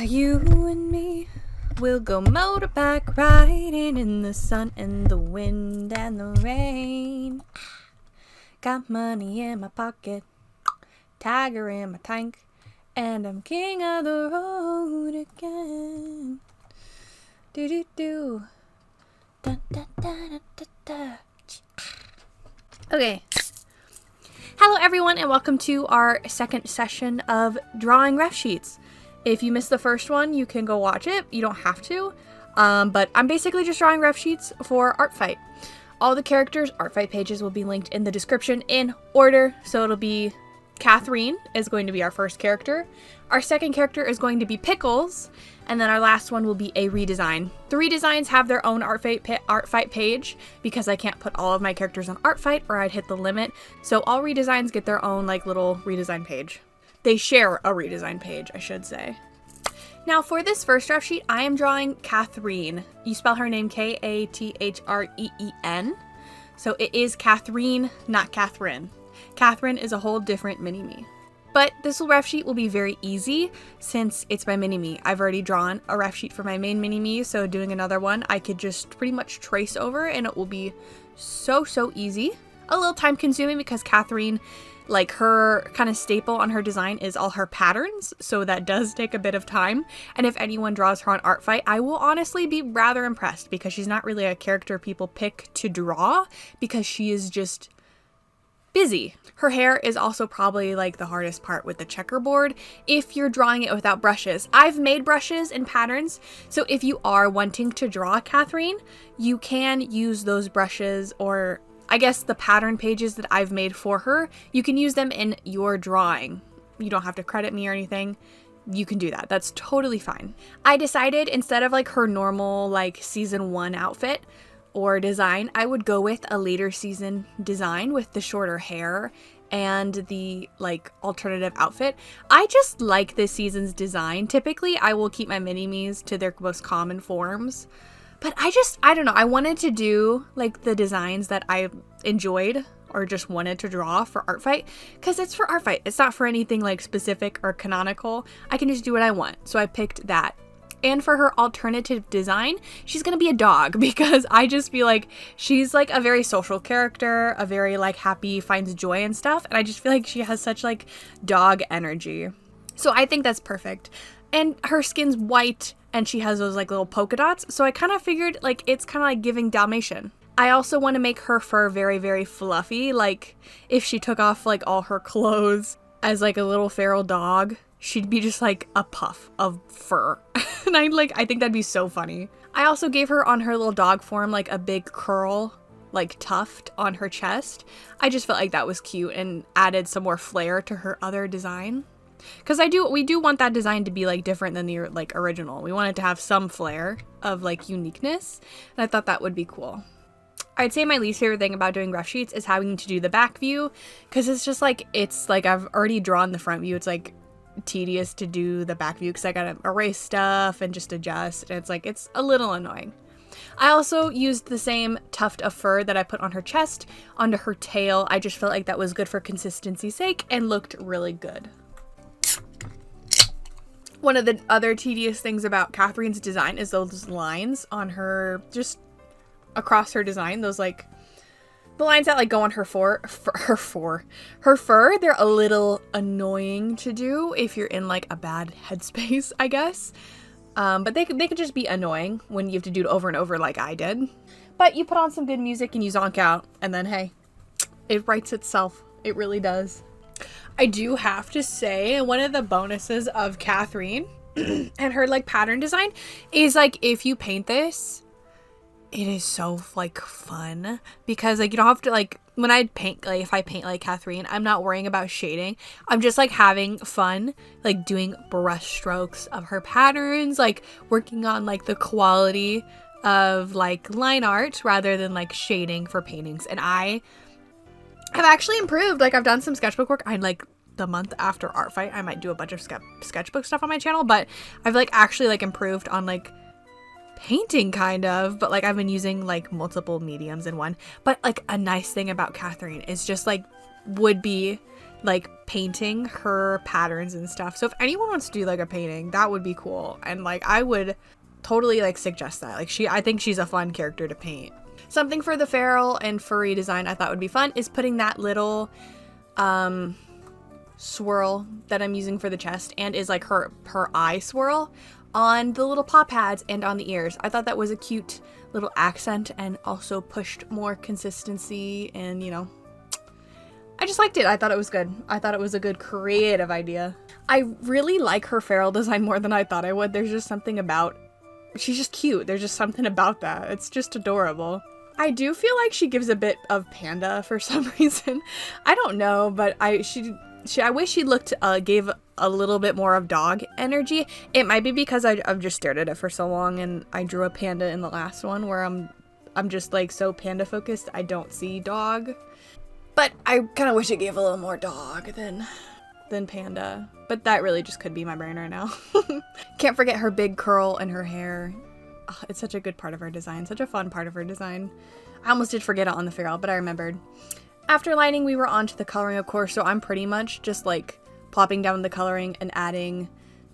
You and me, we'll go motorbike riding in the sun and the wind and the rain. Got money in my pocket, tiger in my tank, and I'm king of the road again. Do do do. Da, da, da, da, da, da. Okay. Hello everyone and welcome to our second session of drawing ref sheets. If you missed the first one, you can go watch it. You don't have to. But I'm basically just drawing ref sheets for ArtFight. All the characters' ArtFight pages will be linked in the description in order. So it'll be Kathreen is going to be our first character. Our second character is going to be Picklez. And then our last one will be a redesign. The redesigns have their own ArtFight page because I can't put all of my characters on ArtFight or I'd hit the limit. So all redesigns get their own like little redesign page. They share a redesign page, I should say. Now for this first draft sheet, I am drawing Kathreen. You spell her name Kathreen. So it is Kathreen, not Kathryn. Kathryn is a whole different mini-me. But this ref sheet will be very easy since it's my mini-me. I've already drawn a ref sheet for my main mini-me, so doing another one, I could just pretty much trace over and it will be so easy. A little time consuming because Kathreen, like her kind of staple on her design is all her patterns, so that does take a bit of time. And if anyone draws her on ArtFight, I will honestly be rather impressed because she's not really a character people pick to draw because she is just busy. Her hair is also probably like the hardest part with the checkerboard if you're drawing it without brushes. I've made brushes and patterns, so if you are wanting to draw Kathreen, you can use those brushes, or I guess the pattern pages that I've made for her, you can use them in your drawing. You don't have to credit me or anything. You can do that. That's totally fine. I decided instead of like her normal like season 1 outfit or design, I would go with a later season design with the shorter hair and the like alternative outfit. I just like this season's design. Typically, I will keep my mini-me's to their most common forms. But I don't know, I wanted to do like the designs that I enjoyed or just wanted to draw for ArtFight because it's for ArtFight. It's not for anything like specific or canonical. I can just do what I want. So I picked that. And for her alternative design, she's gonna be a dog because I just feel like she's like a very social character, a very like happy, finds joy and stuff. And I just feel like she has such like dog energy. So I think that's perfect. And her skin's white and she has those like little polka dots. So I kind of figured like it's kind of like giving Dalmatian. I also want to make her fur very fluffy. Like if she took off like all her clothes as like a little feral dog, she'd be just like a puff of fur. And I think that'd be so funny. I also gave her on her little dog form like a big curl, like tuft on her chest. I just felt like that was cute and added some more flair to her other design. Because we do want that design to be like different than the like original. We want it to have some flair of like uniqueness, and I thought that would be cool. I'd say my least favorite thing about doing ref sheets is having to do the back view, because it's like I've already drawn the front view. It's like tedious to do the back view because I gotta erase stuff and just adjust, and it's a little annoying. I also used the same tuft of fur that I put on her chest onto her tail. I just felt like that was good for consistency's sake and looked really good. One of the other tedious things about Kathreen's design is those lines on her, just across her design, those like the lines that like go on her fur, they're a little annoying to do if you're in like a bad headspace, I guess. But they could just be annoying when you have to do it over and over like I did. But you put on some good music and you zonk out, and then hey, it writes itself. It really does. I do have to say, one of the bonuses of Kathreen and her like pattern design is like if you paint this, it is so like fun because like you don't have to like when I paint, like if I paint like Kathreen, I'm not worrying about shading. I'm just like having fun, like doing brush strokes of her patterns, like working on like the quality of like line art rather than like shading for paintings. And I've actually improved. Like I've done some sketchbook work. I'm like the month after ArtFight, I might do a bunch of sketchbook stuff on my channel, but I've like actually like improved on like painting kind of, but like I've been using like multiple mediums in one. But like a nice thing about Kathreen is just like would be like painting her patterns and stuff. So if anyone wants to do like a painting, that would be cool. And like I would totally like suggest that. Like I think she's a fun character to paint. Something for the feral and furry design I thought would be fun is putting that little swirl that I'm using for the chest and is like her eye swirl on the little paw pads and on the ears. I thought that was a cute little accent and also pushed more consistency, and you know, I just liked it. I thought it was good. I thought it was a good creative idea. I really like her feral design more than I thought I would. There's just something about, she's just cute. There's just something about that. It's just adorable. I do feel like she gives a bit of panda for some reason. I don't know, but I wish she looked, gave a little bit more of dog energy. It might be because I've just stared at it for so long, and I drew a panda in the last one where I'm just like so panda focused I don't see dog. But I kind of wish it gave a little more dog than panda. But that really just could be my brain right now. Can't forget her big curl in her hair. Oh, it's such a good part of her design, such a fun part of her design. I almost did forget it on the feral, but I remembered. After lining, we were on to the coloring, of course, so I'm pretty much just like plopping down the coloring and adding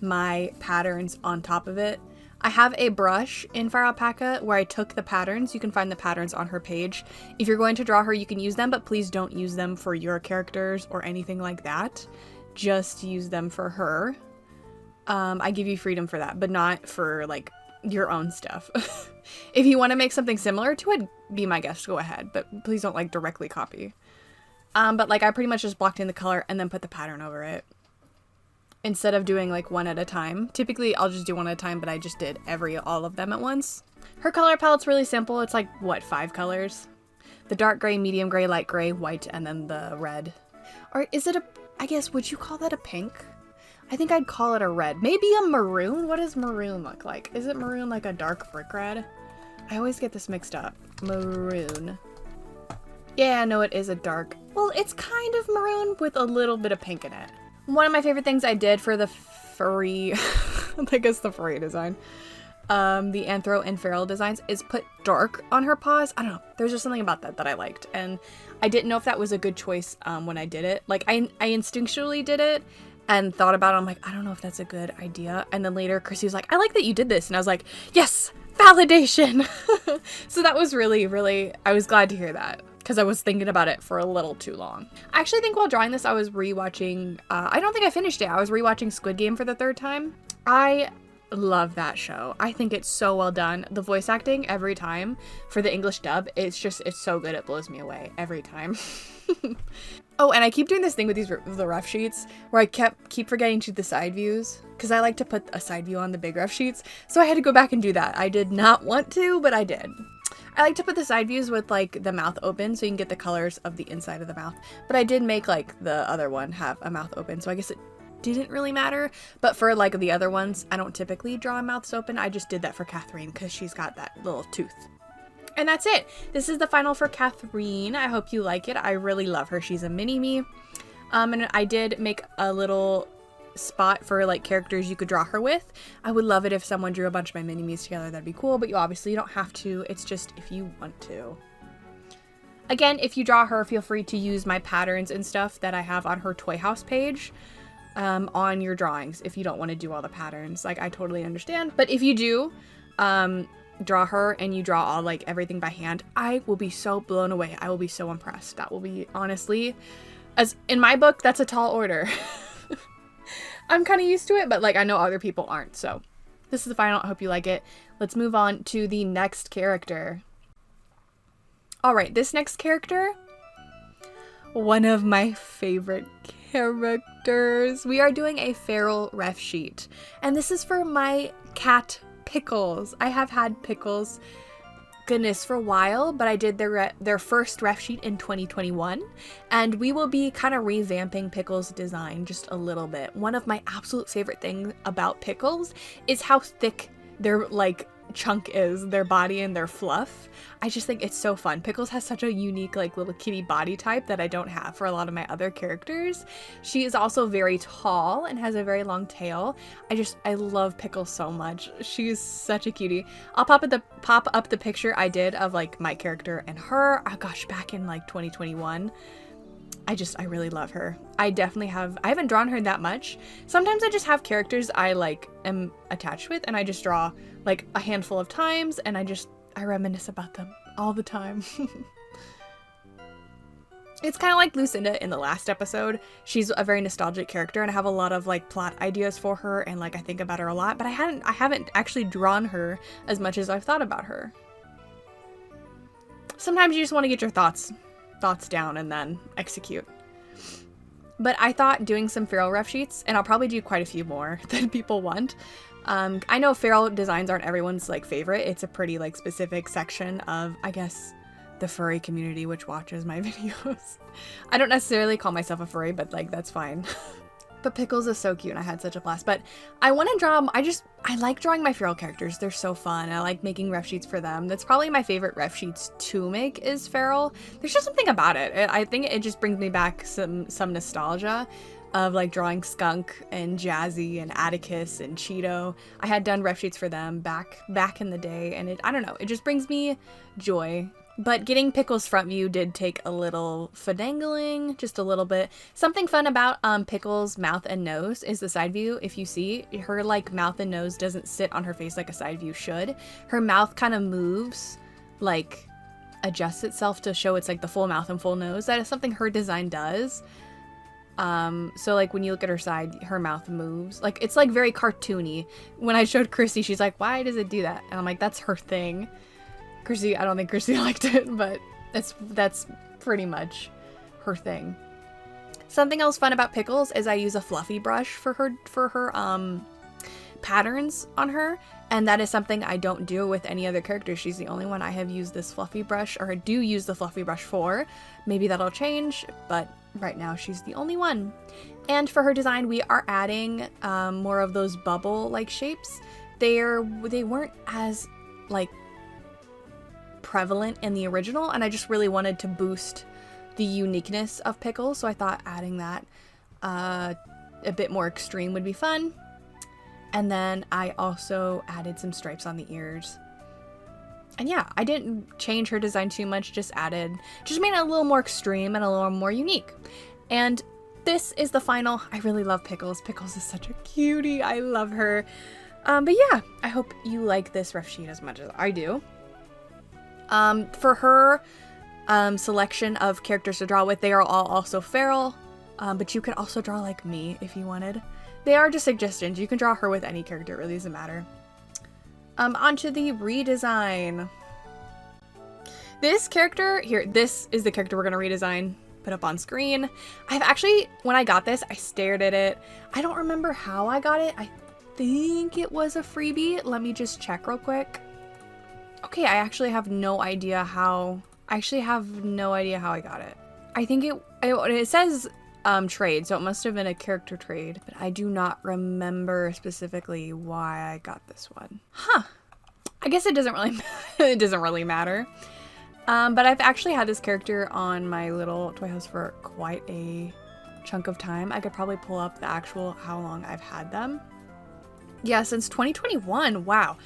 my patterns on top of it. I have a brush in Fire Alpaca where I took the patterns. You can find the patterns on her page. If you're going to draw her, you can use them, but please don't use them for your characters or anything like that. Just use them for her. I give you freedom for that, but not for like your own stuff. If you want to make something similar to it, be my guest, go ahead, but please don't like directly copy. But like I pretty much just blocked in the color and then put the pattern over it instead of doing like one at a time. Typically I'll just do one at a time, but I just did all of them at once. Her color palette's really simple. It's like, what, 5 colors? The dark gray, medium gray, light gray, white, and then the red. Or is it I guess, would you call that a pink? I think I'd call it a red. Maybe a maroon? What does maroon look like? Is it maroon like a dark brick red? I always get this mixed up. Maroon. Yeah, no, it is a dark. Well, it's kind of maroon with a little bit of pink in it. One of my favorite things I did for the furry, I guess the furry design, the anthro and feral designs, is put dark on her paws. I don't know. There's just something about that I liked. And I didn't know if that was a good choice when I did it. Like, I instinctually did it and thought about it. I'm like, I don't know if that's a good idea. And then later, Chrissy was like, I like that you did this. And I was like, yes, validation. So that was really, really, I was glad to hear that, because I was thinking about it for a little too long. I actually think while drawing this, I was rewatching, I don't think I finished it. I was rewatching Squid Game for the 3rd time. I love that show. I think it's so well done. The voice acting every time for the English dub, it's so good. It blows me away every time. Oh, and I keep doing this thing with the ref sheets where I keep forgetting to do the side views, because I like to put a side view on the big ref sheets. So I had to go back and do that. I did not want to, but I did. I like to put the side views with like the mouth open so you can get the colors of the inside of the mouth. But I did make like the other one have a mouth open, so I guess it didn't really matter. But for like the other ones, I don't typically draw mouths open. I just did that for Kathreen because she's got that little tooth. And that's it. This is the final for Kathreen. I hope you like it. I really love her. She's a mini-me. And I did make a little spot for like characters you could draw her with. I would love it if someone drew a bunch of my mini-me's together. That'd be cool, but you obviously don't have to. It's just if you want to. Again, if you draw her, feel free to use my patterns and stuff that I have on her Toy House page on your drawings if you don't want to do all the patterns. Like, I totally understand. But if you do draw her and you draw all like everything by hand, I will be so blown away. I will be so impressed. That will be, honestly, as in my book, that's a tall order. I'm kind of used to it, but like I know other people aren't. So this is the final. I hope you like it. Let's move on to the next character. All right, this next character, one of my favorite characters. We are doing a feral ref sheet, and this is for my cat Picklez. I have had Picklez, goodness, for a while, but I did their first ref sheet in 2021, and we will be kind of revamping Picklez' design just a little bit. One of my absolute favorite things about Picklez is how thick their like chunk is, their body and their fluff. I just think it's so fun. Picklez has such a unique like little kitty body type that I don't have for a lot of my other characters. She is also very tall and has a very long tail. I love Picklez so much. She's such a cutie. I'll pop up the picture I did of like my character and her. Oh gosh, back in like 2021. I really love her. I haven't drawn her that much. Sometimes I just have characters I like am attached with, and I just draw like a handful of times, and I reminisce about them all the time. It's kind of like Lucinda in the last episode. She's a very nostalgic character, and I have a lot of like plot ideas for her, and like I think about her a lot, but I haven't actually drawn her as much as I've thought about her. Sometimes you just want to get your thoughts down and then execute. But I thought doing some feral ref sheets, and I'll probably do quite a few more than people want. I know feral designs aren't everyone's like favorite. It's a pretty like specific section of, I guess, the furry community which watches my videos. I don't necessarily call myself a furry, but like that's fine. But Picklez is so cute, and I had such a blast. But I want to draw, I like drawing my feral characters. They're so fun. I like making ref sheets for them. That's probably my favorite ref sheets to make is feral. There's just something about it. I think it just brings me back some nostalgia of like drawing Skunk and Jazzy and Atticus and Cheeto. I had done ref sheets for them back in the day, and I don't know, it just brings me joy. But getting Picklez front view did take a little finagling, just a little bit. Something fun about Picklez' mouth and nose is the side view. If you see, her like mouth and nose doesn't sit on her face like a side view should. Her mouth kind of moves, like adjusts itself to show it's like the full mouth and full nose. That is something her design does. So like when you look at her side, her mouth moves. Like it's like very cartoony. When I showed Chrissy, she's like, why does it do that? And I'm like, that's her thing. Chrissy, I don't think Chrissy liked it, but that's pretty much her thing. Something else fun about Picklez is I use a fluffy brush for her patterns on her, and that is something I don't do with any other character. She's the only one I have used this fluffy brush, or I do use the fluffy brush for. Maybe that'll change, but right now she's the only one. And for her design, we are adding more of those bubble-like shapes. They weren't as like prevalent in the original, and I just really wanted to boost the uniqueness of Picklez, so I thought adding that a bit more extreme would be fun. And then I also added some stripes on the ears. And yeah, I didn't change her design too much, just made it a little more extreme and a little more unique. And this is the final. I really love Picklez. Picklez is such a cutie. I love her. But yeah, I hope you like this ref sheet as much as I do. For her selection of characters to draw with, they are all also feral, but you could also draw like me if you wanted. They are just suggestions. You can draw her with any character, it really doesn't matter. Onto the redesign. This character here, this is the character we're gonna redesign, put up on screen. When I got this, I stared at it. I don't remember how I got it. I think it was a freebie. Let me just check real quick. Okay, I actually have no idea how I got it. I think it says trade, so it must have been a character trade, but I do not remember specifically why I got this one. Huh. I guess it doesn't really matter. But I've actually had this character on my little toy house for quite a chunk of time. I could probably pull up the actual how long I've had them. Yeah, since 2021. Wow.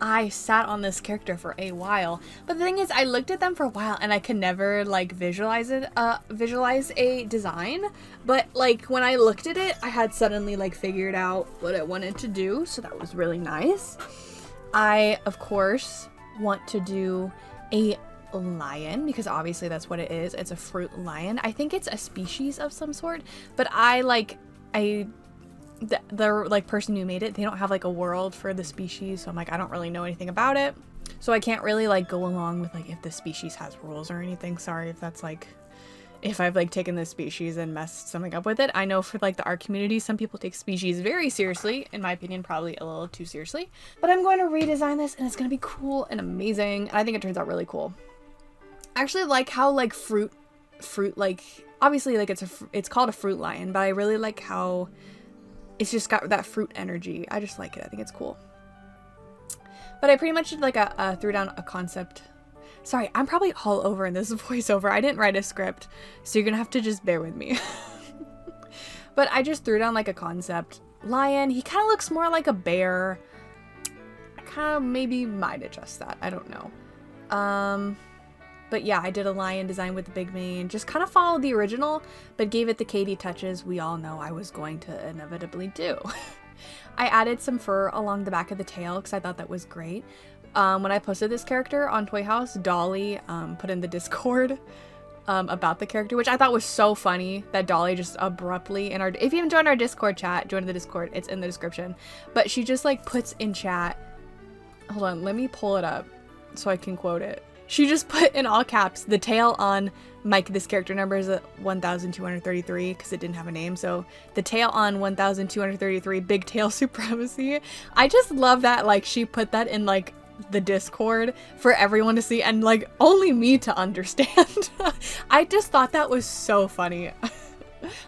I sat on this character for a while. But the thing is, I looked at them for a while and I could never like visualize a design. But like when I looked at it, I had suddenly like figured out what I wanted to do, so that was really nice. I of course want to do a lion because obviously that's what it is. It's a fruit lion. I think it's a species of some sort, but the like person who made it, they don't have like a world for the species, so I'm like, I don't really know anything about it, so I can't really like go along with like if the species has rules or anything. Sorry if that's like, if I've like taken this species and messed something up with it. I know for like the art community, some people take species very seriously. In my opinion, probably a little too seriously. But I'm going to redesign this, and it's going to be cool and amazing. And I think it turns out really cool. I actually like how like fruit like obviously like it's called a fruit lion, but I really like how it's just got that fruit energy. I just like it. I think it's cool. But I pretty much did like threw down a concept. Sorry, I'm probably all over in this voiceover. I didn't write a script, so you're gonna have to just bear with me. But I just threw down like a concept. Lion, he kind of looks more like a bear. I kind of maybe might adjust that. I don't know. But yeah, I did a lion design with the big mane. Just kind of followed the original, but gave it the Katie touches we all know I was going to inevitably do. I added some fur along the back of the tail because I thought that was great. When I posted this character on Toy House, Dolly put in the Discord about the character, which I thought was so funny that Dolly just abruptly in our, if you haven't joined our Discord chat, join the Discord, it's in the description, but she just like puts in chat, hold on, let me pull it up so I can quote it. She just put in all caps, the tail on Mike, this character number is 1233 because it didn't have a name, so the tail on 1233, big tail supremacy. I just love that, like, she put that in like the Discord for everyone to see and like only me to understand. I just thought that was so funny.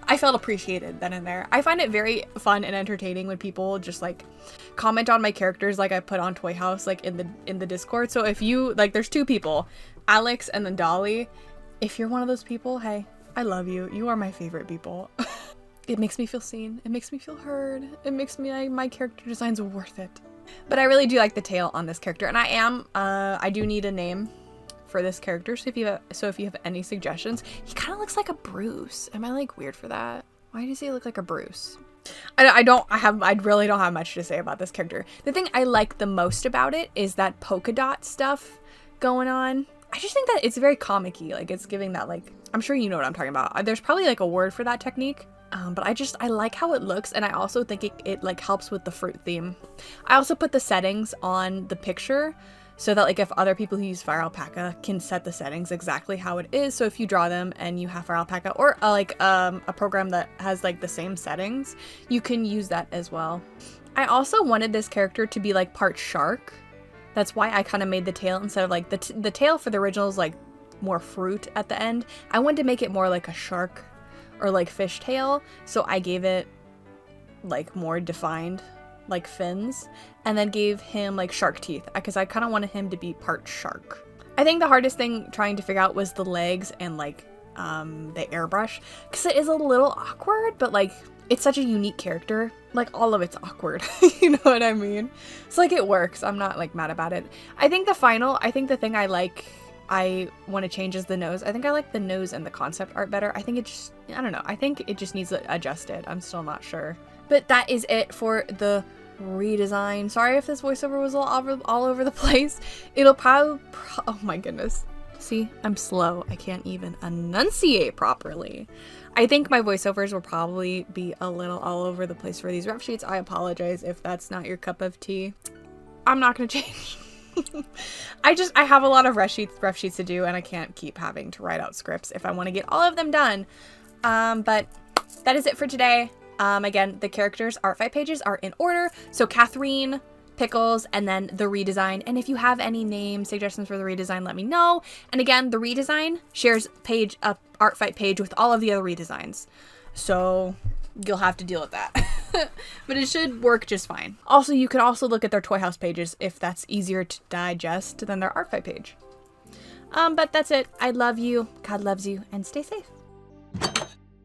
I felt appreciated then and there. I find it very fun and entertaining when people just like comment on my characters like I put on Toy House like in the Discord. So if you like, there's two people, Alex and then Dolly. If you're one of those people, hey, I love you. You are my favorite people. It makes me feel seen. It makes me feel heard. It makes me my character design's worth it. But I really do like the tail on this character, and I do need a name for this character. So if you have any suggestions, he kind of looks like a Bruce. Am I like weird for that? Why does he look like a Bruce? I really don't have much to say about this character. The thing I like the most about it is that polka dot stuff going on. I just think that it's very comic-y. Like it's giving that like, I'm sure you know what I'm talking about. There's probably like a word for that technique. But I like how it looks, and I also think it like helps with the fruit theme. I also put the settings on the picture so that like if other people who use Fire Alpaca can set the settings exactly how it is. So if you draw them and you have Fire Alpaca or a program that has like the same settings, you can use that as well. I also wanted this character to be like part shark. That's why I kind of made the tail instead of like the tail for the original is like more fruit at the end. I wanted to make it more like a shark or like fish tail, so I gave it like more defined like fins and then gave him like shark teeth because I kind of wanted him to be part shark. I think the hardest thing trying to figure out was the legs and like the airbrush because it is a little awkward, but like it's such a unique character, like all of it's awkward. You know what I mean? So like it works. I'm not like mad about it. I think the thing I want to change is the nose. I think I like the nose and the concept art better. I think it just, I don't know. I think it just needs adjusted. I'm still not sure. But that is it for the redesign. Sorry if this voiceover was all over the place. It'll probably, oh my goodness. See, I'm slow. I can't even enunciate properly. I think my voiceovers will probably be a little all over the place for these ref sheets. I apologize if that's not your cup of tea. I'm not going to change. I have a lot of ref sheets to do, and I can't keep having to write out scripts if I want to get all of them done. But that is it for today. Again, the characters' ArtFight pages are in order. So Kathreen, Picklez, and then the redesign. And if you have any name suggestions for the redesign, let me know. And again, the redesign shares a ArtFight page with all of the other redesigns. So you'll have to deal with that. But it should work just fine. Also, you can also look at their Toy House pages if that's easier to digest than their ArtFight page. But that's it. I love you. God loves you. And stay safe.